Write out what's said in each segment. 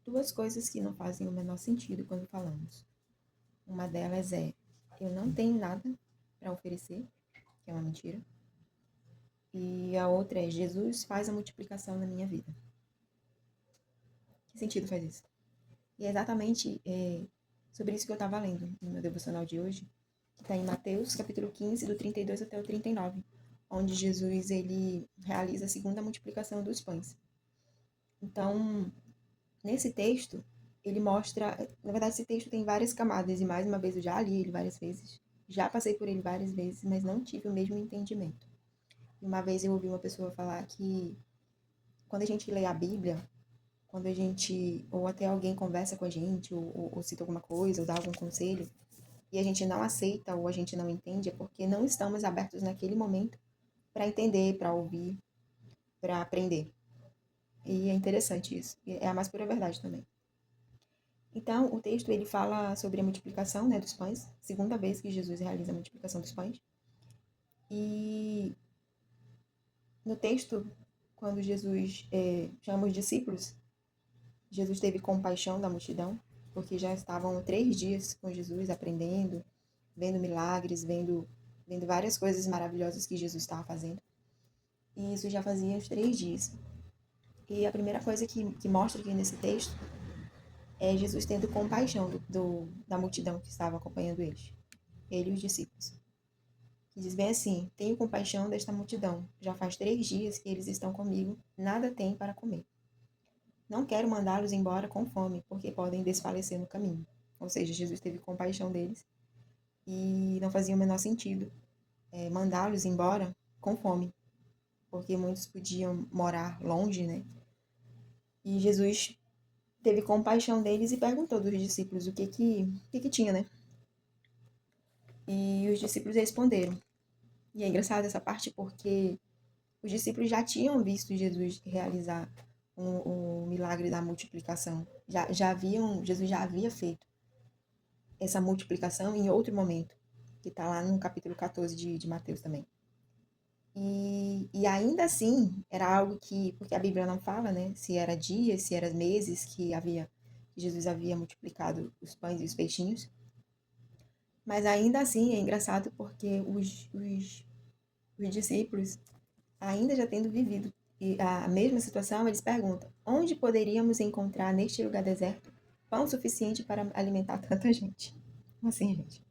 duas coisas que não fazem o menor sentido quando falamos. Uma delas é: eu não tenho nada para oferecer, que é uma mentira. E a outra é: Jesus faz a multiplicação na minha vida. Que sentido faz isso? E é exatamente sobre isso que eu estava lendo no meu devocional de hoje, que está em Mateus, capítulo 15, do 32 até o 39, onde Jesus ele realiza a segunda multiplicação dos pães. Então, nesse texto, ele mostra... Na verdade, esse texto tem várias camadas, e mais uma vez eu já li ele várias vezes, já passei por ele várias vezes, mas não tive o mesmo entendimento. E uma vez eu ouvi uma pessoa falar que quando a gente lê a Bíblia, quando a gente, ou até alguém conversa com a gente, ou cita alguma coisa, ou dá algum conselho, e a gente não aceita ou a gente não entende, é porque não estamos abertos naquele momento para entender, para ouvir, para aprender. E é interessante isso. E é a mais pura verdade também. Então, o texto ele fala sobre a multiplicação, né, dos pães, segunda vez que Jesus realiza a multiplicação dos pães. E no texto, quando Jesus chama os discípulos, Jesus teve compaixão da multidão, porque já estavam 3 dias com Jesus aprendendo, vendo milagres, vendo várias coisas maravilhosas que Jesus estava fazendo. E isso já fazia uns 3 dias. E a primeira coisa que mostra aqui nesse texto é Jesus tendo compaixão da multidão que estava acompanhando eles, ele e os discípulos. Que diz bem assim: tenho compaixão desta multidão, já faz 3 dias que eles estão comigo, nada têm para comer. Não quero mandá-los embora com fome, porque podem desfalecer no caminho. Ou seja, Jesus teve compaixão deles e não fazia o menor sentido mandá-los embora com fome, porque muitos podiam morar longe, né? E Jesus teve compaixão deles e perguntou dos discípulos o que tinha, né? E os discípulos responderam. E é engraçado essa parte porque os discípulos já tinham visto Jesus realizar o milagre da multiplicação. Jesus já havia feito essa multiplicação em outro momento, que está lá no capítulo 14 de Mateus também. E ainda assim, era algo que, porque a Bíblia não fala, né, se era dias, se era meses que Jesus havia multiplicado os pães e os peixinhos, mas ainda assim é engraçado porque os discípulos, ainda já tendo vivido a mesma situação, eles perguntam: onde poderíamos encontrar neste lugar deserto pão suficiente para alimentar tanta gente? Como assim, gente?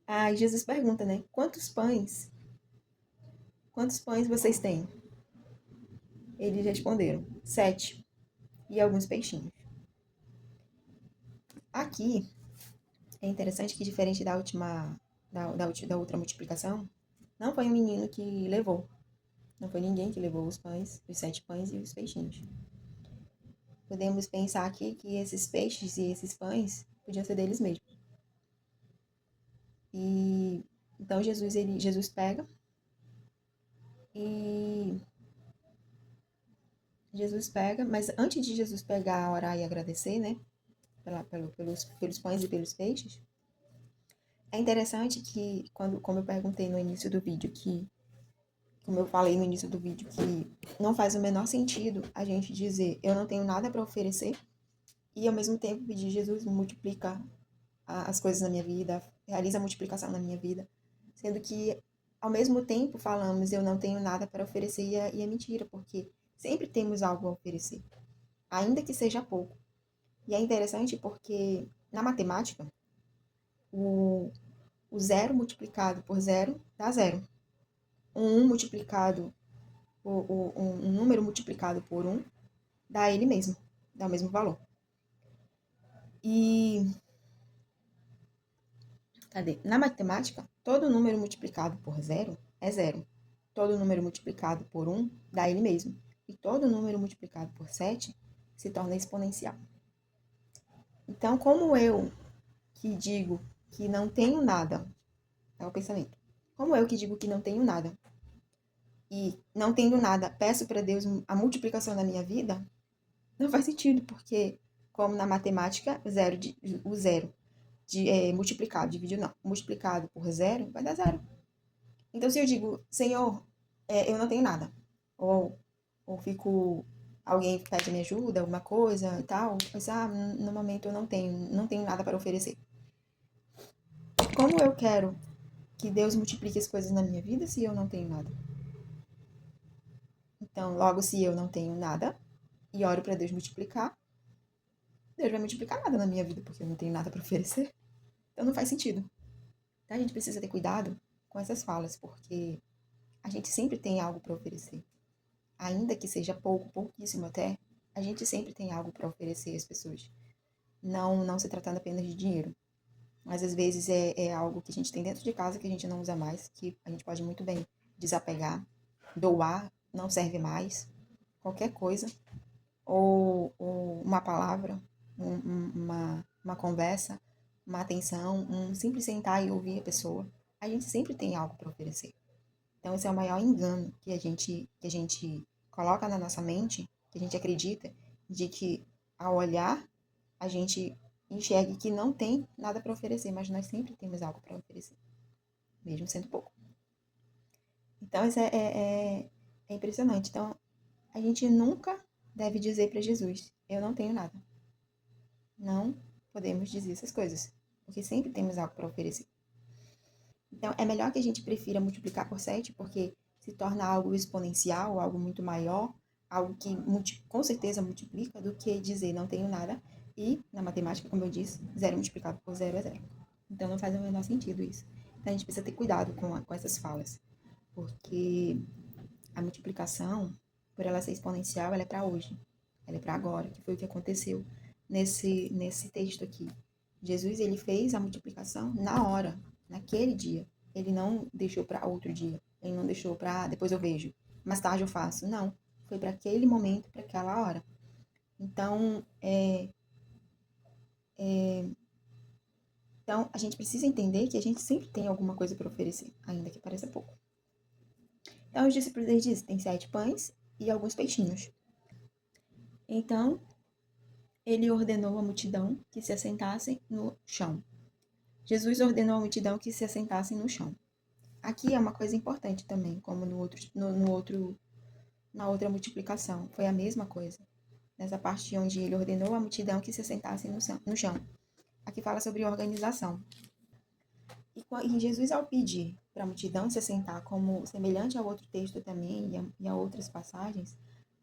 Aí Jesus pergunta, né? Quantos pães? Quantos pães vocês têm? Eles responderam: 7. E alguns peixinhos. Aqui é interessante que, diferente da outra multiplicação, não foi um menino que levou. Não foi ninguém que levou os pães, os 7 pães e os peixinhos. Podemos pensar aqui que esses peixes e esses pães podiam ser deles mesmos. E então Jesus pega e mas antes de Jesus pegar, orar e agradecer, né, pelos pães e pelos peixes, é interessante que, como eu perguntei no início do vídeo, como eu falei no início do vídeo, que não faz o menor sentido a gente dizer eu não tenho nada para oferecer e ao mesmo tempo pedir: Jesus, multiplica as coisas na minha vida, realiza a multiplicação na minha vida, sendo que ao mesmo tempo falamos eu não tenho nada para oferecer e é mentira, porque sempre temos algo a oferecer, ainda que seja pouco. E é interessante porque na matemática, o, o zero multiplicado por zero dá zero. Um multiplicado um número multiplicado por um dá ele mesmo, dá o mesmo valor. E cadê? Na matemática, todo número multiplicado por zero é zero. Todo número multiplicado por um dá ele mesmo. E todo número multiplicado por 7 se torna exponencial. Então, como eu que digo que não tenho nada, é o pensamento. Como eu que digo que não tenho nada e não tendo nada, peço para Deus a multiplicação da minha vida, não faz sentido, porque como na matemática, o zero multiplicado, dividido não, multiplicado por zero, vai dar zero. Então, se eu digo: Senhor, eu não tenho nada, ou, ou fico alguém pede minha ajuda, alguma coisa e tal, mas no momento eu não tenho nada para oferecer. Como eu quero que Deus multiplique as coisas na minha vida se eu não tenho nada? Então, logo, se eu não tenho nada e oro para Deus multiplicar, Deus vai multiplicar nada na minha vida porque eu não tenho nada para oferecer. Então não faz sentido. Então a gente precisa ter cuidado com essas falas, porque a gente sempre tem algo para oferecer. Ainda que seja pouco, pouquíssimo até, a gente sempre tem algo para oferecer às pessoas. Não se tratando apenas de dinheiro. Mas às vezes é algo que a gente tem dentro de casa que a gente não usa mais, que a gente pode muito bem desapegar, doar, não serve mais, qualquer coisa, ou uma palavra, uma conversa, uma atenção, um simples sentar e ouvir a pessoa. A gente sempre tem algo para oferecer. Então, esse é o maior engano que a gente coloca na nossa mente, que a gente acredita, de que ao olhar, a gente enxergue que não tem nada para oferecer, mas nós sempre temos algo para oferecer, mesmo sendo pouco. Então, isso é impressionante. Então, a gente nunca deve dizer para Jesus: eu não tenho nada. Não podemos dizer essas coisas, porque sempre temos algo para oferecer. Então, é melhor que a gente prefira multiplicar por 7, porque se torna algo exponencial, algo muito maior, algo que com certeza multiplica, do que dizer não tenho nada e, na matemática, como eu disse, 0 multiplicado por 0 é 0. Então, não faz o menor sentido isso. Então, a gente precisa ter cuidado com essas falas, porque a multiplicação, por ela ser exponencial, ela é para hoje, ela é para agora, que foi o que aconteceu nesse texto aqui. Jesus, ele fez a multiplicação na hora, naquele dia. Ele não deixou para outro dia. Ele não deixou para depois eu vejo, mais tarde eu faço. Não, foi para aquele momento, para aquela hora. Então, então, a gente precisa entender que a gente sempre tem alguma coisa para oferecer, ainda que pareça pouco. Então, os discípulos eles dizem, tem 7 pães e alguns peixinhos. Então, ele ordenou à multidão que se assentassem no chão. Jesus ordenou à multidão que se assentassem no chão. Aqui é uma coisa importante também, como na outra multiplicação. Foi a mesma coisa. Nessa parte onde ele ordenou à multidão que se assentassem no chão. Aqui fala sobre organização. E Jesus, ao pedir para a multidão se assentar, como semelhante ao outro texto também e a outras passagens,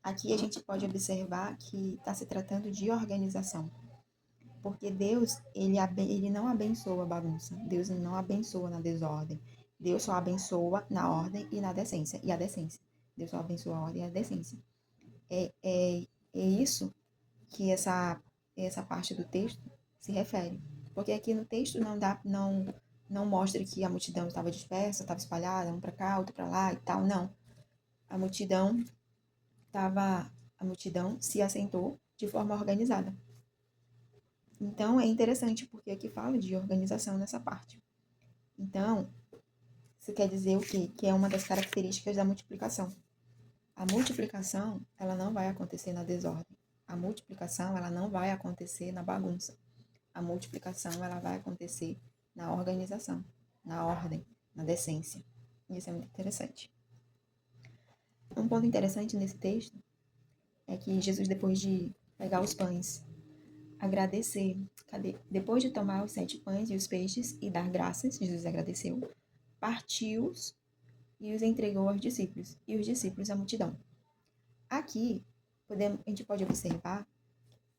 aqui a gente pode observar que está se tratando de organização. Porque Deus, ele não abençoa a bagunça. Deus não abençoa na desordem. Deus só abençoa na ordem e na decência. E a decência. Deus só abençoa a ordem e a decência. É isso que essa parte do texto se refere. Porque aqui no texto não mostra que a multidão estava dispersa, estava espalhada, um para cá, outro para lá e tal. Não. A multidão a multidão se assentou de forma organizada. Então, é interessante porque aqui fala de organização nessa parte. Então, isso quer dizer o quê? Que é uma das características da multiplicação. A multiplicação, ela não vai acontecer na desordem. A multiplicação, ela não vai acontecer na bagunça. A multiplicação, ela vai acontecer na organização, na ordem, na decência. Isso é muito interessante. Um ponto interessante nesse texto é que Jesus, depois de pegar os pães, agradecer. Depois de tomar os 7 pães e os peixes e dar graças, Jesus agradeceu, partiu-os e os entregou aos discípulos, e os discípulos à multidão. Aqui, a gente pode observar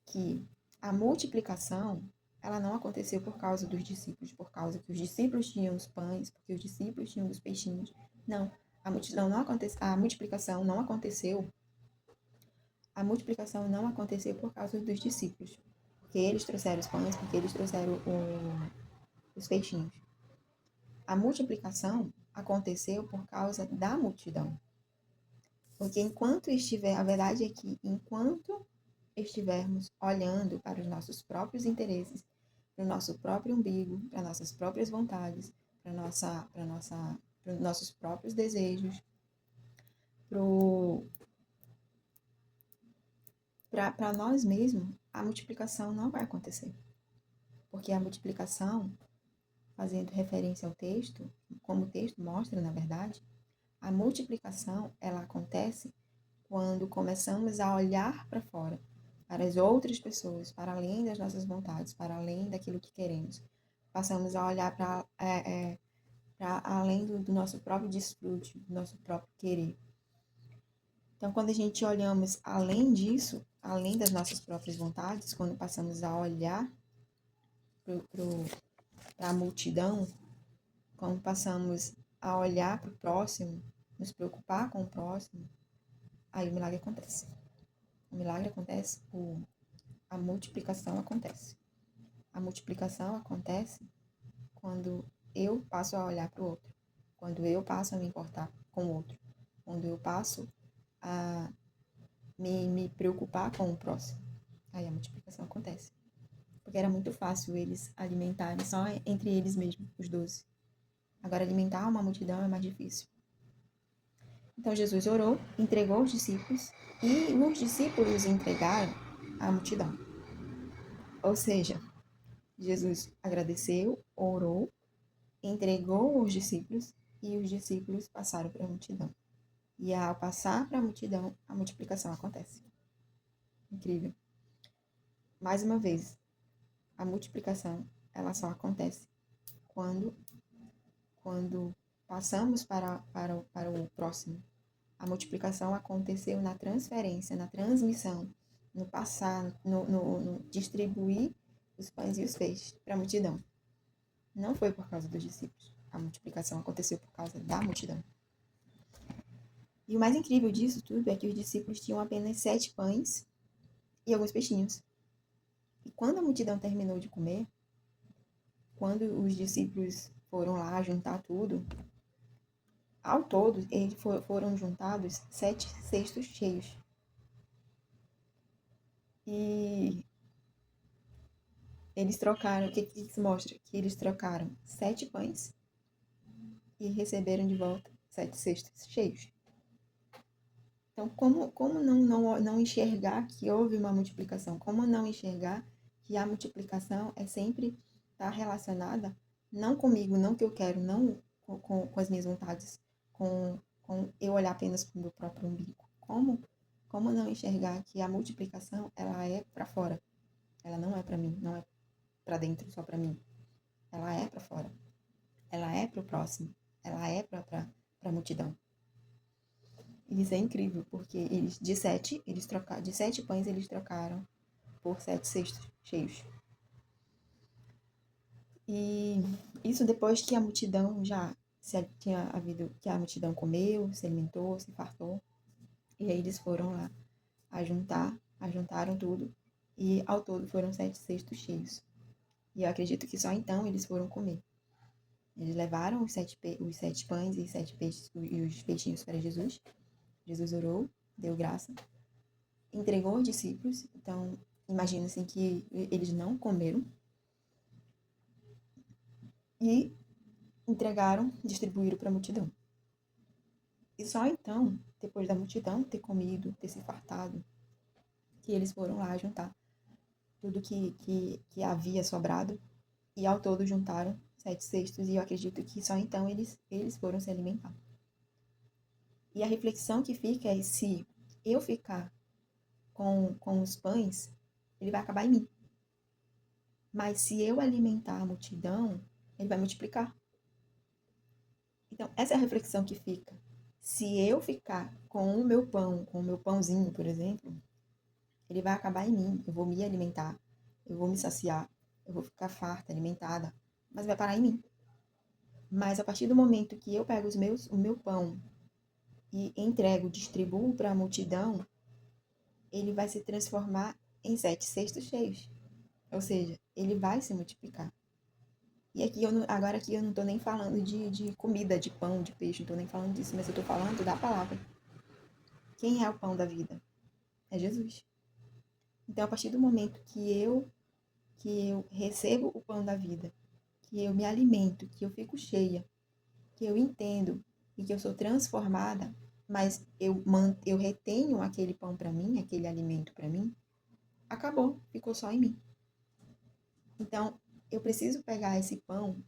que a multiplicação, ela não aconteceu por causa dos discípulos, por causa que os discípulos tinham os pães, porque os discípulos tinham os peixinhos. Não, a multiplicação não aconteceu. A multiplicação não aconteceu por causa dos discípulos, porque eles trouxeram os pães, porque eles trouxeram os peixinhos. A multiplicação aconteceu por causa da multidão. Porque a verdade é que enquanto estivermos olhando para os nossos próprios interesses, para o nosso próprio umbigo, para nossas próprias vontades, para os nossos próprios desejos, para nós mesmos, a multiplicação não vai acontecer. Porque a multiplicação, fazendo referência ao texto, como o texto mostra, na verdade, a multiplicação, ela acontece quando começamos a olhar para fora, para as outras pessoas, para além das nossas vontades, para além daquilo que queremos. Passamos a olhar para além do nosso próprio desfrute, do nosso próprio querer. Então, quando a gente olhamos além disso, além das nossas próprias vontades, quando passamos a olhar para a multidão, quando passamos a olhar para o próximo, nos preocupar com o próximo, aí o milagre acontece. O milagre acontece, a multiplicação acontece. A multiplicação acontece quando eu passo a olhar para o outro, quando eu passo a me importar com o outro, quando eu passo a me preocupar com o próximo. Aí a multiplicação acontece. Porque era muito fácil eles alimentarem só entre eles mesmos, os 12. Agora, alimentar uma multidão é mais difícil. Então, Jesus orou, entregou os discípulos e os discípulos entregaram a multidão. Ou seja, Jesus agradeceu, orou, entregou os discípulos e os discípulos passaram para a multidão. E ao passar para a multidão, a multiplicação acontece. Incrível. Mais uma vez, a multiplicação, ela só acontece quando passamos para o próximo. A multiplicação aconteceu na transferência, na transmissão, no passar, no distribuir os pães e os peixes para a multidão. Não foi por causa dos discípulos. A multiplicação aconteceu por causa da multidão. E o mais incrível disso tudo é que os discípulos tinham apenas 7 pães e alguns peixinhos. E quando a multidão terminou de comer, quando os discípulos foram lá juntar tudo, ao todo, foram juntados 7 cestos cheios. E eles trocaram, o que isso mostra? Que eles trocaram 7 pães e receberam de volta 7 cestos cheios. Então, como não enxergar que houve uma multiplicação? Como não enxergar que a multiplicação é sempre está relacionada, não comigo, não que eu quero, não com as minhas vontades, com eu olhar apenas para o meu próprio umbigo. Como não enxergar que a multiplicação, ela é para fora? Ela não é para mim, não é para dentro só para mim. Ela é para fora. Ela é para o próximo. Ela é para a multidão. E isso é incrível, porque eles de 7 pães eles trocaram por 7 cestos cheios. E isso depois que a multidão já tinha havido, que a multidão comeu, se alimentou, se fartou. E aí eles foram lá ajuntaram tudo. E ao todo foram 7 cestos cheios. E eu acredito que só então eles foram comer. Eles levaram os 7 pães e 7 peixes e os peixinhos para Jesus. Jesus orou, deu graça, entregou aos discípulos. Então, imagina assim que eles não comeram. E entregaram, distribuíram para a multidão. E só então, depois da multidão ter comido, ter se fartado, que eles foram lá juntar tudo que havia sobrado. E ao todo juntaram 7 cestos. E eu acredito que só então eles foram se alimentar. E a reflexão que fica é: se eu ficar com os pães, ele vai acabar em mim. Mas se eu alimentar a multidão, ele vai multiplicar. Então, essa é a reflexão que fica. Se eu ficar com o meu pão, com o meu pãozinho, por exemplo, ele vai acabar em mim. Eu vou me alimentar, eu vou me saciar, eu vou ficar farta, alimentada, mas vai parar em mim. Mas a partir do momento que eu pego o meu pão e entrego, distribuo para a multidão, ele vai se transformar em 7 cestos cheios. Ou seja, ele vai se multiplicar. E agora aqui eu não estou nem falando de comida, de pão, de peixe, não estou nem falando disso, mas eu estou falando da palavra. Quem é o pão da vida? É Jesus. Então, a partir do momento que eu recebo o pão da vida, que eu me alimento, que eu fico cheia, que eu entendo e que eu sou transformada, mas eu retenho aquele pão para mim, aquele alimento para mim, acabou, ficou só em mim. Então, eu preciso pegar esse pão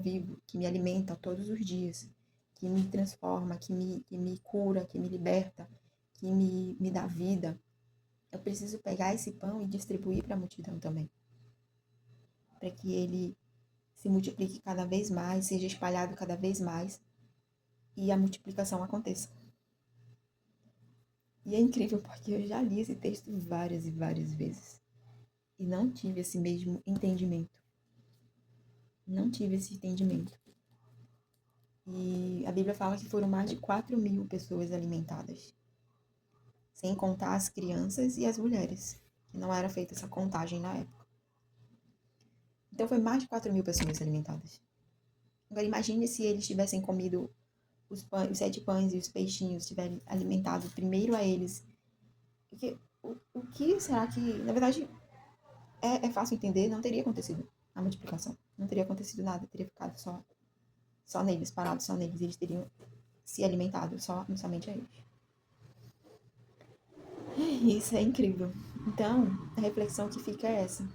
vivo, que me alimenta todos os dias, que me transforma, que me cura, que me liberta, que me dá vida, eu preciso pegar esse pão e distribuir para a multidão também, para que ele se multiplique cada vez mais, seja espalhado cada vez mais e a multiplicação aconteça. E é incrível porque eu já li esse texto várias e várias vezes e não tive esse mesmo entendimento. Não tive esse entendimento. E a Bíblia fala que foram mais de 4.000 pessoas alimentadas, sem contar as crianças e as mulheres, que não era feita essa contagem na época. Então foi mais de 4.000 pessoas alimentadas. Agora imagine se eles tivessem comido os 7 pães e os peixinhos, tiverem alimentado primeiro a eles. Porque, o que será que, na verdade, é fácil entender, não teria acontecido a multiplicação. Não teria acontecido nada, teria ficado só neles, parado só neles. Eles teriam se alimentado somente a eles. Isso é incrível. Então, a reflexão que fica é essa.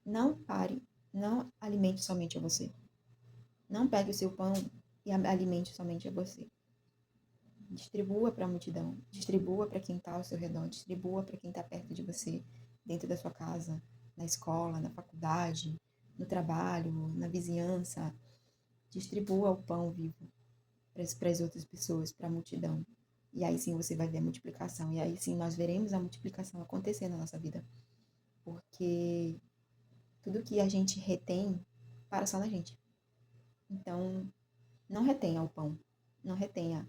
Não pare, não alimente somente a você. Não pegue o seu pão e alimente somente a você. Distribua para a multidão, distribua para quem está ao seu redor, distribua para quem está perto de você, dentro da sua casa, na escola, na faculdade, no trabalho, na vizinhança. Distribua o pão vivo para as outras pessoas, para a multidão. E aí sim você vai ver a multiplicação. E aí sim nós veremos a multiplicação acontecer na nossa vida. Porque tudo que a gente retém, para só na gente. Então, não retenha o pão. Não retenha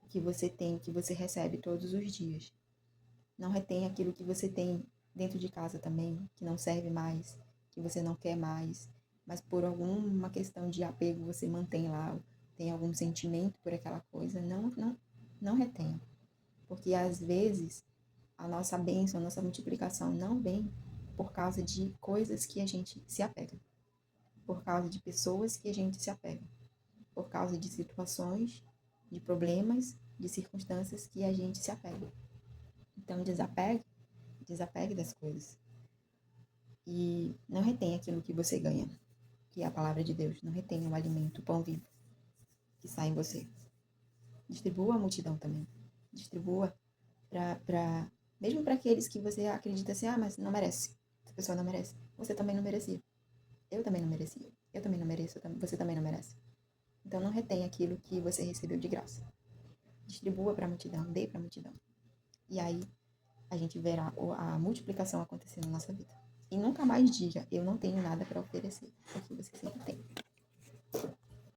o que você tem, o que você recebe todos os dias. Não retenha aquilo que você tem dentro de casa também, que não serve mais, que você não quer mais. Mas por alguma questão de apego você mantém lá, tem algum sentimento por aquela coisa. Não retenha. Porque às vezes a nossa bênção, a nossa multiplicação não vem por causa de coisas que a gente se apega, por causa de pessoas que a gente se apega, por causa de situações, de problemas, de circunstâncias que a gente se apega. Então desapegue das coisas. E não retenha aquilo que você ganha, que é a palavra de Deus. Não retenha o alimento, o pão vivo que sai em você. Distribua a multidão também. Distribua mesmo para aqueles que você acredita assim, mas não merece. Essa pessoa não merece. Você também não merecia. Eu também não merecia. Eu também não mereço. Você também não merece. Então não retenha aquilo que você recebeu de graça. Distribua para a multidão, dê para a multidão. E aí a gente verá a multiplicação acontecendo na nossa vida. E nunca mais diga, eu não tenho nada para oferecer, porque você sempre tem.